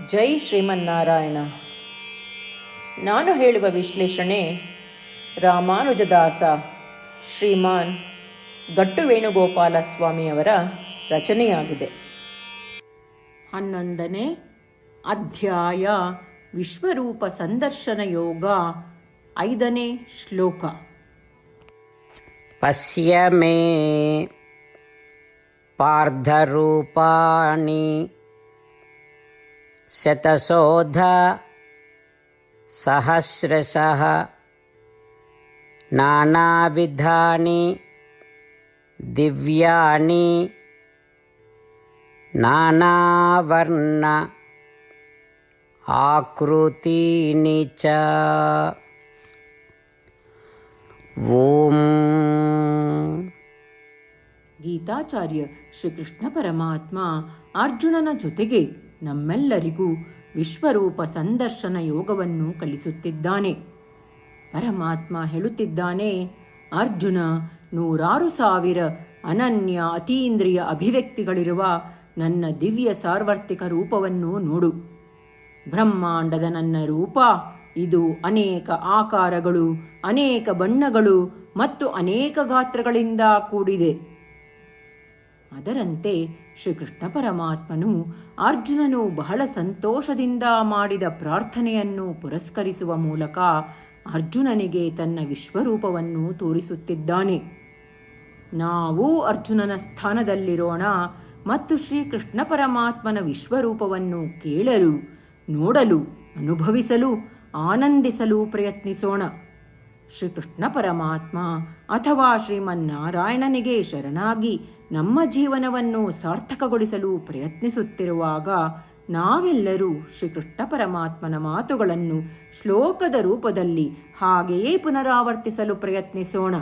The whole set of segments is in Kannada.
ಜೈ ಶ್ರೀಮನ್ನಾರಾಯಣ. ನಾನು ಹೇಳುವ ವಿಶ್ಲೇಷಣೆ ರಾಮಾನುಜದಾಸ ಶ್ರೀಮಾನ್ ಗಟ್ಟು ವೇಣುಗೋಪಾಲ ಸ್ವಾಮಿಯವರ ರಚನೆಯಾಗಿದೆ. 11ನೇ ಅಧ್ಯಾಯ ವಿಶ್ವರೂಪ ಸಂದರ್ಶನ ಯೋಗ. 5ನೇ ಶ್ಲೋಕ. ಪಶ್ಯ ಮೇ ಪಾರ್ಧರೂಪಾಣಿ ಶತಶೋಧ ಸಹಸ್ರಶಃ ನಾನಾವಿಧಾನಿ ದಿವ್ಯಾನಿ ನಾನಾವರ್ಣ ಆಕೃತೀನಿ ಚ. ಓಂ. ಗೀತಾಚಾರ್ಯ ಶ್ರೀಕೃಷ್ಣ ಪರಮಾತ್ಮ ಅರ್ಜುನನ ಜೊತೆಗೆ ನಮ್ಮೆಲ್ಲರಿಗೂ ವಿಶ್ವರೂಪ ಸಂದರ್ಶನ ಯೋಗವನ್ನು ಕಲಿಸುತ್ತಿದ್ದಾನೆ. ಪರಮಾತ್ಮ ಹೇಳುತ್ತಿದ್ದಾನೆ, ಅರ್ಜುನ, 106,000 ಅನನ್ಯ ಅತೀಂದ್ರಿಯ ಅಭಿವ್ಯಕ್ತಿಗಳಿರುವ ನನ್ನ ದಿವ್ಯ ಸಾರ್ವತ್ರಿಕ ರೂಪವನ್ನು ನೋಡು. ಬ್ರಹ್ಮಾಂಡದ ನನ್ನ ರೂಪ ಇದು ಅನೇಕ ಆಕಾರಗಳು, ಅನೇಕ ಬಣ್ಣಗಳು ಮತ್ತು ಅನೇಕ ಗಾತ್ರಗಳಿಂದ ಕೂಡಿದೆ. ಅದರಂತೆ ಶ್ರೀಕೃಷ್ಣ ಪರಮಾತ್ಮನು ಅರ್ಜುನನು ಬಹಳ ಸಂತೋಷದಿಂದ ಮಾಡಿದ ಪ್ರಾರ್ಥನೆಯನ್ನು ಪುರಸ್ಕರಿಸುವ ಮೂಲಕ ಅರ್ಜುನನಿಗೆ ತನ್ನ ವಿಶ್ವರೂಪವನ್ನು ತೋರಿಸುತ್ತಿದ್ದಾನೆ. ನಾವು ಅರ್ಜುನನ ಸ್ಥಾನದಲ್ಲಿರೋಣ ಮತ್ತು ಶ್ರೀಕೃಷ್ಣ ಪರಮಾತ್ಮನ ವಿಶ್ವರೂಪವನ್ನು ಕೇಳಲು, ನೋಡಲು, ಅನುಭವಿಸಲು, ಆನಂದಿಸಲು ಪ್ರಯತ್ನಿಸೋಣ. ಶ್ರೀಕೃಷ್ಣ ಪರಮಾತ್ಮ ಅಥವಾ ಶ್ರೀಮನ್ನಾರಾಯಣನಿಗೆ ಶರಣಾಗಿ ನಮ್ಮ ಜೀವನವನ್ನು ಸಾರ್ಥಕಗೊಳಿಸಲು ಪ್ರಯತ್ನಿಸುತ್ತಿರುವಾಗ ನಾವೆಲ್ಲರೂ ಶ್ರೀಕೃಷ್ಣ ಪರಮಾತ್ಮನ ಮಾತುಗಳನ್ನು ಶ್ಲೋಕದ ರೂಪದಲ್ಲಿ ಹಾಗೆಯೇ ಪುನರಾವರ್ತಿಸಲು ಪ್ರಯತ್ನಿಸೋಣ.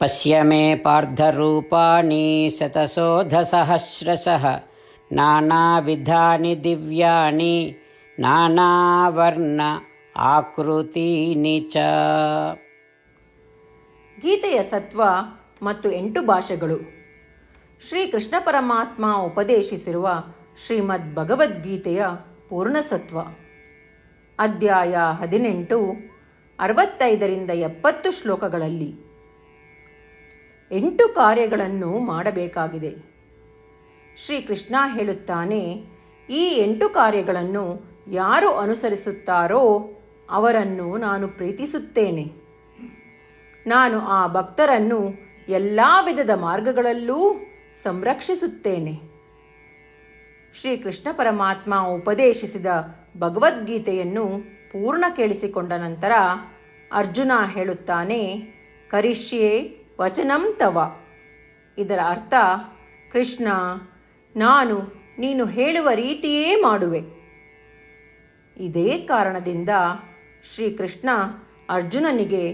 ಪಶ್ಯ ಮೇ ಪಾರ್ಧರೂಪಾಣಿ ಶತಶೋಧ ಸಹಸ್ರಶಃ ನಾನಾವಿಧಾನಿ ದಿವ್ಯಾನಿ ನಾನಾವರ್ಣ ಆಕೃತೀನಿ ಚ. ಗೀತೆಯ ಸತ್ವ ಮತ್ತು 8 ಭಾಷೆಗಳು. ಶ್ರೀಕೃಷ್ಣ ಪರಮಾತ್ಮ ಉಪದೇಶಿಸಿರುವ ಶ್ರೀಮದ್ ಭಗವದ್ಗೀತೆಯ ಪೂರ್ಣಸತ್ವ. ಅಧ್ಯಾಯ 18, 65ರಿಂದ 70 ಶ್ಲೋಕಗಳಲ್ಲಿ 8 ಕಾರ್ಯಗಳನ್ನು ಮಾಡಬೇಕಾಗಿದೆ. ಶ್ರೀಕೃಷ್ಣ ಹೇಳುತ್ತಾನೆ, ಈ 8 ಕಾರ್ಯಗಳನ್ನು ಯಾರು ಅನುಸರಿಸುತ್ತಾರೋ ಅವರನ್ನು ನಾನು ಪ್ರೀತಿಸುತ್ತೇನೆ. ನಾನು ಆ ಭಕ್ತರನ್ನು ಎಲ್ಲ ವಿಧದ ಮಾರ್ಗಗಳಲ್ಲೂ ಸಂರಕ್ಷಿಸುತ್ತೇನೆ. ಶ್ರೀಕೃಷ್ಣ ಪರಮಾತ್ಮ ಉಪದೇಶಿಸಿದ ಭಗವದ್ಗೀತೆಯನ್ನು ಪೂರ್ಣ ಕೇಳಿಸಿಕೊಂಡ ನಂತರ ಅರ್ಜುನ ಹೇಳುತ್ತಾನೆ, ಕರಿಷ್ಯೆ ವಚನಂ ತವ. ಇದರ ಅರ್ಥ, ಕೃಷ್ಣ, ನಾನು ನೀನು ಹೇಳುವ ರೀತಿಯೇ ಮಾಡುವೆ. ಇದೇ ಕಾರಣದಿಂದ ಶ್ರೀಕೃಷ್ಣ ಅರ್ಜುನನಿಗೆ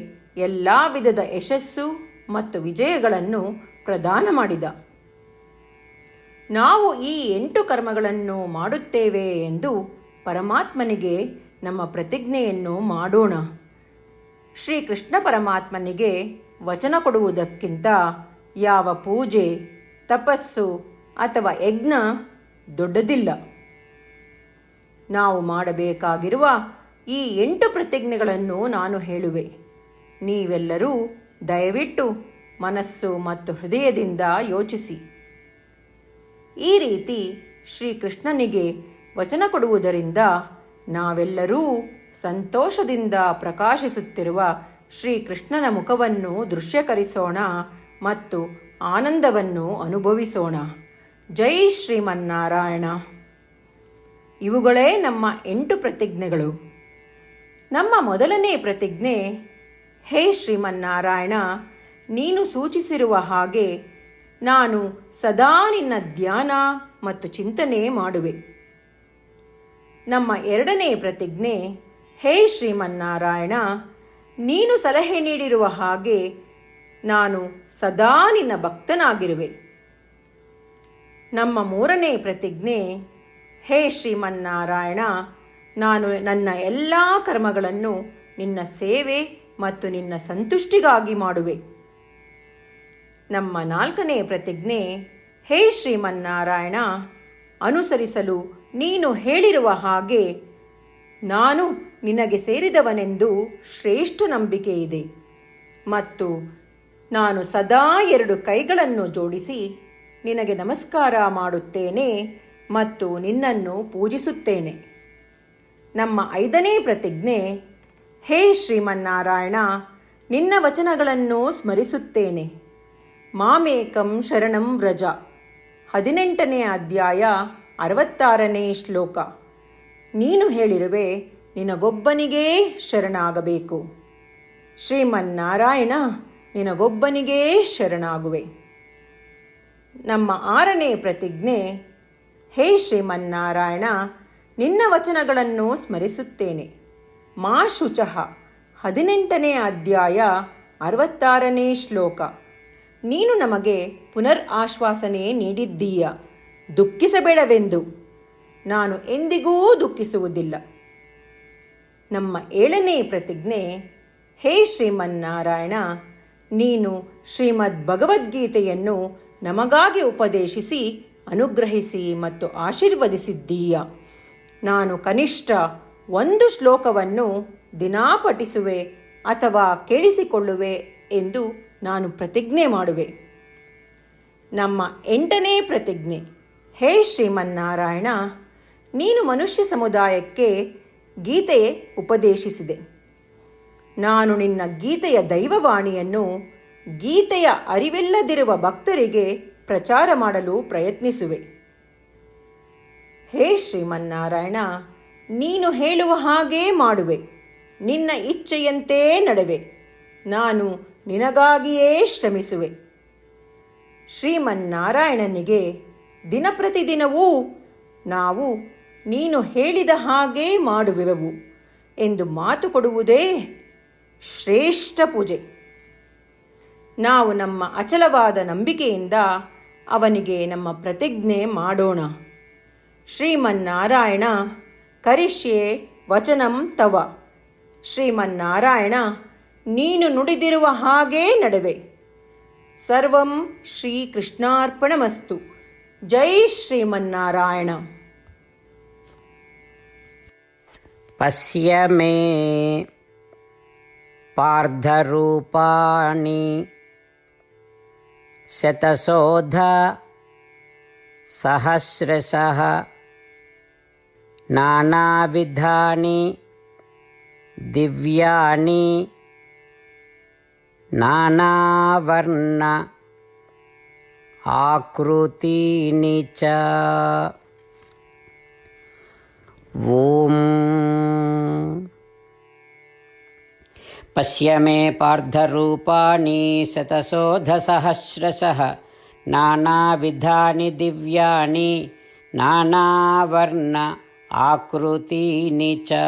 ಎಲ್ಲ ವಿಧದ ಯಶಸ್ಸು ಮತ್ತು ವಿಜಯಗಳನ್ನು ಪ್ರದಾನ ಮಾಡಿದ. ನಾವು ಈ 8 ಕರ್ಮಗಳನ್ನು ಮಾಡುತ್ತೇವೆ ಎಂದು ಪರಮಾತ್ಮನಿಗೆ ನಮ್ಮ ಪ್ರತಿಜ್ಞೆಯನ್ನು ಮಾಡೋಣ. ಶ್ರೀಕೃಷ್ಣ ಪರಮಾತ್ಮನಿಗೆ ವಚನ ಕೊಡುವುದಕ್ಕಿಂತ ಯಾವ ಪೂಜೆ, ತಪಸ್ಸು ಅಥವಾ ಯಜ್ಞ ದೊಡ್ಡದಿಲ್ಲ. ನಾವು ಮಾಡಬೇಕಾಗಿರುವ ಈ 8 ಪ್ರತಿಜ್ಞೆಗಳನ್ನು ನಾನು ಹೇಳುವೆ. ನೀವೆಲ್ಲರೂ ದಯವಿಟ್ಟು ಮನಸ್ಸು ಮತ್ತು ಹೃದಯದಿಂದ ಯೋಚಿಸಿ. ಈ ರೀತಿ ಶ್ರೀಕೃಷ್ಣನಿಗೆ ವಚನ ಕೊಡುವುದರಿಂದ ನಾವೆಲ್ಲರೂ ಸಂತೋಷದಿಂದ ಪ್ರಕಾಶಿಸುತ್ತಿರುವ ಶ್ರೀಕೃಷ್ಣನ ಮುಖವನ್ನು ದೃಶ್ಯಕರಿಸೋಣ ಮತ್ತು ಆನಂದವನ್ನು ಅನುಭವಿಸೋಣ. ಜೈ ಶ್ರೀಮನ್ನಾರಾಯಣ. ಇವುಗಳೇ ನಮ್ಮ 8 ಪ್ರತಿಜ್ಞೆಗಳು. ನಮ್ಮ ಮೊದಲನೇ ಪ್ರತಿಜ್ಞೆ, ಹೇ ಶ್ರೀಮನ್ನಾರಾಯಣ, ನೀನು ಸೂಚಿಸಿರುವ ಹಾಗೆ ನಾನು ಸದಾ ನಿನ್ನ ಧ್ಯಾನ ಮತ್ತು ಚಿಂತನೆ ಮಾಡುವೆ. ನಮ್ಮ ಎರಡನೇ ಪ್ರತಿಜ್ಞೆ, ಹೇ ಶ್ರೀಮನ್ನಾರಾಯಣ, ನೀನು ಸಲಹೆ ನೀಡಿರುವ ಹಾಗೆ ನಾನು ಸದಾ ನಿನ್ನ ಭಕ್ತನಾಗಿರುವೆ. ನಮ್ಮ ಮೂರನೇ ಪ್ರತಿಜ್ಞೆ, ಹೇ ಶ್ರೀಮನ್ನಾರಾಯಣ, ನಾನು ನನ್ನ ಎಲ್ಲ ಕರ್ಮಗಳನ್ನು ನಿನ್ನ ಸೇವೆ ಮತ್ತು ನಿನ್ನ ಸಂತುಷ್ಟಿಗಾಗಿ ಮಾಡುವೆ. ನಮ್ಮ 4ನೇ ಪ್ರತಿಜ್ಞೆ, ಹೇ ಶ್ರೀಮನ್ನಾರಾಯಣ, ಅನುಸರಿಸಲು ನೀನು ಹೇಳಿರುವ ಹಾಗೆ ನಾನು ನಿನಗೆ ಸೇರಿದವನೆಂದು ಶ್ರೇಷ್ಠ ನಂಬಿಕೆ ಇದೆ. ಮತ್ತು ನಾನು ಸದಾ 2 ಕೈಗಳನ್ನು ಜೋಡಿಸಿ ನಿನಗೆ ನಮಸ್ಕಾರ ಮಾಡುತ್ತೇನೆ ಮತ್ತು ನಿನ್ನನ್ನು ಪೂಜಿಸುತ್ತೇನೆ. ನಮ್ಮ 5ನೇ ಪ್ರತಿಜ್ಞೆ: ಹೇ ಶ್ರೀಮನ್ನಾರಾಯಣ, ನಿನ್ನ ವಚನಗಳನ್ನು ಸ್ಮರಿಸುತ್ತೇನೆ. ಮಾಮೇಕಂ ಶರಣಂ ವ್ರಜ. 18ನೇ ಅಧ್ಯಾಯ 66ನೇ ಶ್ಲೋಕ. ನೀನು ಹೇಳಿರುವೆ, ನಿನಗೊಬ್ಬನಿಗೇ ಶರಣಾಗಬೇಕು. ಶ್ರೀಮನ್ನಾರಾಯಣ, ನಿನಗೊಬ್ಬನಿಗೇ ಶರಣಾಗುವೆ. ನಮ್ಮ 6ನೇ ಪ್ರತಿಜ್ಞೆ: ಹೇ ಶ್ರೀಮನ್ನಾರಾಯಣ, ನಿನ್ನ ವಚನಗಳನ್ನು ಸ್ಮರಿಸುತ್ತೇನೆ. ಮಾ ಶುಚಃ. 18ನೇ ಅಧ್ಯಾಯ 66ನೇ ಶ್ಲೋಕ. ನೀನು ನಮಗೆ ಪುನರ್ ಆಶ್ವಾಸನೆ ನೀಡಿದ್ದೀಯ, ದುಃಖಿಸಬೇಡವೆಂದು. ನಾನು ಎಂದಿಗೂ ದುಃಖಿಸುವುದಿಲ್ಲ. ನಮ್ಮ 7ನೇ ಪ್ರತಿಜ್ಞೆ: ಹೇ ಶ್ರೀಮನ್ನಾರಾಯಣ, ನೀನು ಶ್ರೀಮದ್ ಭಗವದ್ಗೀತೆಯನ್ನು ನಮಗಾಗಿ ಉಪದೇಶಿಸಿ ಅನುಗ್ರಹಿಸಿ ಮತ್ತು ಆಶೀರ್ವದಿಸಿದ್ದೀಯ. ನಾನು ಕನಿಷ್ಠ 1 ಶ್ಲೋಕವನ್ನು ದಿನಾ ಪಠಿಸುವೆ ಅಥವಾ ಕೇಳಿಸಿಕೊಳ್ಳುವೆ ಎಂದು ನಾನು ಪ್ರತಿಜ್ಞೆ ಮಾಡುವೆ. ನಮ್ಮ 8ನೇ ಪ್ರತಿಜ್ಞೆ: ಹೇ ಶ್ರೀಮನ್ನಾರಾಯಣ, ನೀನು ಮನುಷ್ಯ ಸಮುದಾಯಕ್ಕೆ ಗೀತೆ ಉಪದೇಶಿಸಿದೆ. ನಾನು ನಿನ್ನ ಗೀತೆಯ ದೈವವಾಣಿಯನ್ನು ಗೀತೆಯ ಅರಿವಿಲ್ಲದಿರುವ ಭಕ್ತರಿಗೆ ಪ್ರಚಾರ ಮಾಡಲು ಪ್ರಯತ್ನಿಸುವೆ. ಹೇ ಶ್ರೀಮನ್ನಾರಾಯಣ, ನೀನು ಹೇಳುವ ಹಾಗೇ ಮಾಡುವೆ. ನಿನ್ನ ಇಚ್ಛೆಯಂತೆ ನಡೆವೆ. ನಾನು ನಿನಗಾಗಿಯೇ ಶ್ರಮಿಸುವೆ. ಶ್ರೀಮನ್ನಾರಾಯಣನಿಗೆ ದಿನಪ್ರತಿದಿನವೂ ನಾವು ನೀನು ಹೇಳಿದ ಹಾಗೇ ಮಾಡುವೆವು ಎಂದು ಮಾತು ಕೊಡುವುದೇ ಶ್ರೇಷ್ಠ ಪೂಜೆ. ನಾವು ನಮ್ಮ ಅಚಲವಾದ ನಂಬಿಕೆಯಿಂದ ಅವನಿಗೆ ನಮ್ಮ ಪ್ರತಿಜ್ಞೆ ಮಾಡೋಣ. ಶ್ರೀಮನ್ನಾರಾಯಣ, ಕರಿಷ್ಯೆ ವಚನಂ ತವ. ಶ್ರೀಮನ್ನಾರಾಯಣ, ನೀನು ನುಡಿದಿರುವ ಹಾಗೇ ನಡೆವೆ. ಸರ್ವಂ ಶ್ರೀಕೃಷ್ಣಾರ್ಪಣಮಸ್ತು. ಜೈ ಶ್ರೀಮನ್ನಾರಾಯಣ. ಪಶ್ಯ ಮೇ ಪಾರ್ಥರೂಪಾಣಿ ಶತಶೋಧ ಸಹಸ್ರಶಃ ನಾನಾವಿಧಾನಿ ದಿವ್ಯಾನಿ ನಾನಾವರ್ಣ ಆಕೃತೀನಿ ಚ. ಓಂ ಪಶ್ಯ ಮೇ ಪಾರ್ಥರೂಪಾಣಿ ಶತಶೋಧಸಹಸ್ರಶಃ ನಾನಾವಿಧಾನಿ ದಿವ್ಯಾನಿ ನಾನಾವರ್ಣ ಆಕೃತೀನಿ ಚ.